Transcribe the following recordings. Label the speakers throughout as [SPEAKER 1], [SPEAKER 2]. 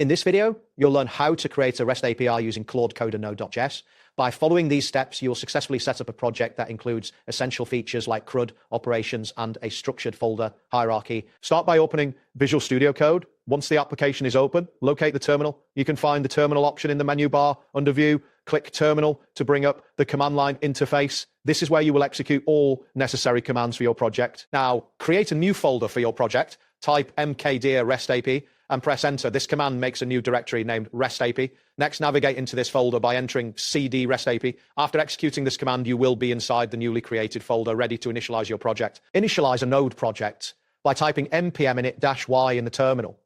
[SPEAKER 1] In this video, you'll learn how to create a REST API using Claude Code and Node.js. By following these steps, you'll successfully set up a project that includes essential features like CRUD, operations, and a structured folder hierarchy. Start by opening Visual Studio Code. Once the application is open, locate the terminal. You can find the terminal option in the menu bar under View. Click Terminal to bring up the command line interface. This is where you will execute all necessary commands for your project. Now, create a new folder for your project. Type mkdir REST API and press enter. This command makes a new directory named REST API. Next, navigate into this folder by entering cd REST API. After executing this command, you will be inside the newly created folder, ready to initialize your project. Initialize a node project by typing npm init-y in the terminal.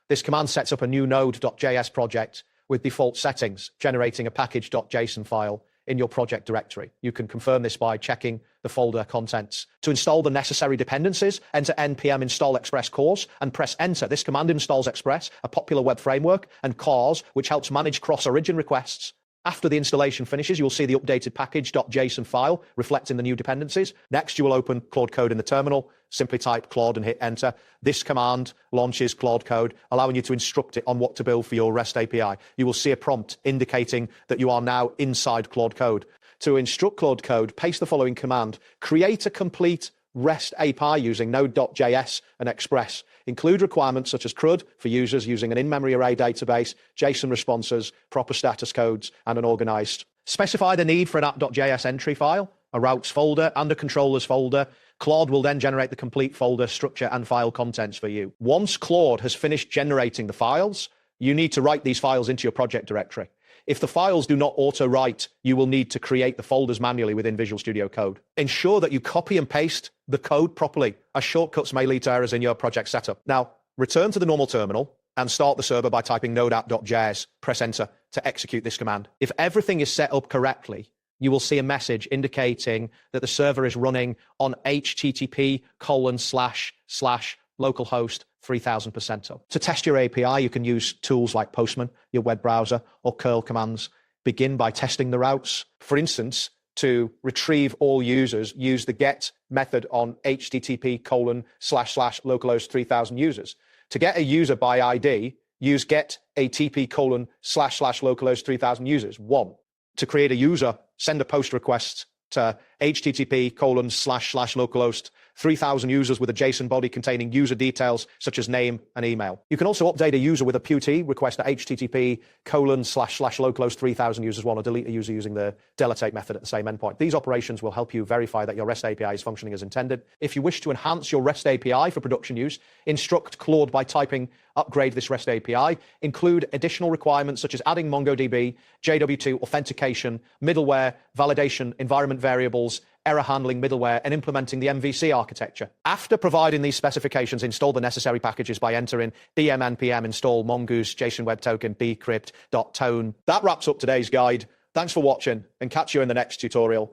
[SPEAKER 1] This command sets up a new node.js project with default settings, generating a package.json file in your project directory. You can confirm this by checking the folder contents. To install the necessary dependencies, enter npm install express cores and press enter. This command installs Express, a popular web framework, and cores, which helps manage cross-origin requests. After the installation finishes, you'll see the updated package.json file reflecting the new dependencies. Next, you will open Claude Code in the terminal. Simply type Claude and hit enter. This command launches Claude Code, allowing you to instruct it on what to build for your REST API. You will see a prompt indicating that you are now inside Claude Code. To instruct Claude Code, paste the following command: create a complete REST API using Node.js and Express. Include requirements such as CRUD for users using an in-memory array database, JSON responses, proper status codes, and an organized. Specify the need for an app.js entry file, a routes folder, and a controllers folder. Claude will then generate the complete folder structure and file contents for you. Once Claude has finished generating the files, you need to write these files into your project directory. If the files do not auto-write, you will need to create the folders manually within Visual Studio Code. Ensure that you copy and paste the code properly, as shortcuts may lead to errors in your project setup. Now, return to the normal terminal and start the server by typing node.app.js. Press enter to execute this command. If everything is set up correctly, you will see a message indicating that the server is running on http://localhost 3000%. To test your API, you can use tools like Postman, your web browser, or curl commands. Begin by testing the routes. For instance, to retrieve all users, use the get method on http://localhost 3000 users. To get a user by ID, use get atp://localhost 3000 users. 1. To create a user, send a post request to http://localhost 3000 users with a JSON body containing user details such as name and email. You can also update a user with a Qt request at http://localhost 3000 users 1 or delete a user using the deletate method at the same endpoint. These operations will help you verify that your REST API is functioning as intended. If you wish to enhance your REST API for production use, instruct Claude by typing upgrade this REST API. Include additional requirements such as adding MongoDB, JW2 authentication, middleware, validation, environment variables, error handling middleware, and implementing the MVC architecture. After providing these specifications, install the necessary packages by entering dm npm install mongoose JSON web token bcrypt.tone. That wraps up today's guide. Thanks for watching, and catch you in the next tutorial.